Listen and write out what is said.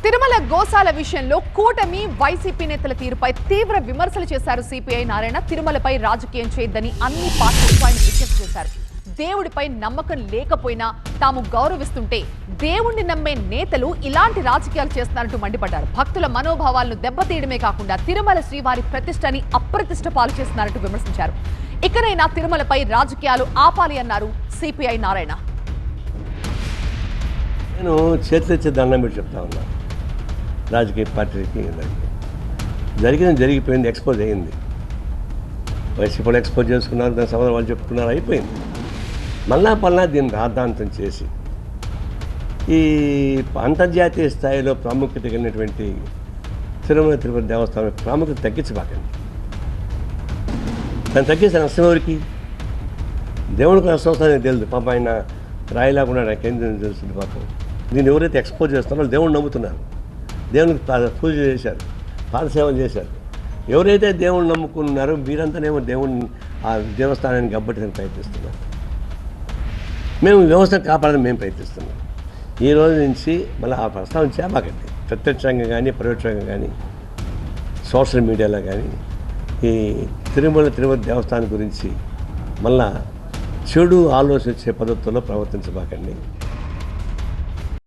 తిరుమల గోశాల విషయంలో కూటమి వైసీపీ నేతల తీరుపై తీవ్ర విమర్శలు చేశారు సిపిఐ నారాయణ. తిరుమలపై రాజకీయం చేయొద్దని అన్ని పార్టీలకు ఆయన విజ్ఞప్తి చేశారు. దేవుడిపై నమ్మకం లేకపోయినా తాము గౌరవిస్తుంటే దేవుణ్ణి నమ్మే నేతలు ఇలాంటి రాజకీయాలు చేస్తున్నారంటూ మండిపడ్డారు. భక్తుల మనోభావాలను దెబ్బతీయడమే కాకుండా తిరుమల శ్రీవారి ప్రతిష్టని అప్రతిష్ట పాలు చేస్తున్నారంటూ విమర్శించారు. ఇకనైనా తిరుమలపై రాజకీయాలు ఆపాలి అన్నారు సిపిఐ నారాయణ. నేను చేతులెత్తి దండం పెట్టి చెప్తా ఉన్నా, రాజకీయ పార్టీలకి జరిగిపోయింది, ఎక్స్పోజ్ అయింది. వైసీపీలో ఎక్స్పోజ్ చేసుకున్నారు, దాని సమాధానం వాళ్ళు చెప్పుకున్నారు, అయిపోయింది. మళ్ళా దీన్ని రాద్ధాంతం చేసి ఈ అంతర్జాతీయ స్థాయిలో ప్రాముఖ్యత కలిగినటువంటి తిరుపతి దేవస్థానం ప్రాముఖ్యత తగ్గించబాకండి. దాన్ని తగ్గించిన నష్టం ఎవరికి? దేవునికి నష్టం వస్తుందని తెలియదు. పాప ఆయన రాయిలాకుండా నాకేం తెలుస్తుంది పాపం. దీన్ని ఎవరైతే ఎక్స్పోజ్ చేస్తున్నారో వాళ్ళు దేవుణ్ణి నమ్ముతున్నారు, దేవునికి పూజ చేశారు, పాదసేవలు చేశారు. ఎవరైతే దేవుణ్ణి నమ్ముకున్నారో మీరంతానేమో దేవుణ్ణి ఆ దేవస్థానాన్ని గబ్బట్టడానికి ప్రయత్నిస్తున్నారు. మేము వ్యవస్థను కాపాడడానికి మేము ప్రయత్నిస్తున్నాం. ఈ రోజు నుంచి మళ్ళీ ఆ ప్రస్తావన చేయబాకండి. ప్రత్యక్షంగా కానీ పరోక్షంగా కానీ సోషల్ మీడియాలో కానీ ఈ తిరుపతి దేవస్థానం గురించి మళ్ళా చెడు ఆలోచించే పద్ధతుల్లో ప్రవర్తించబాకండి.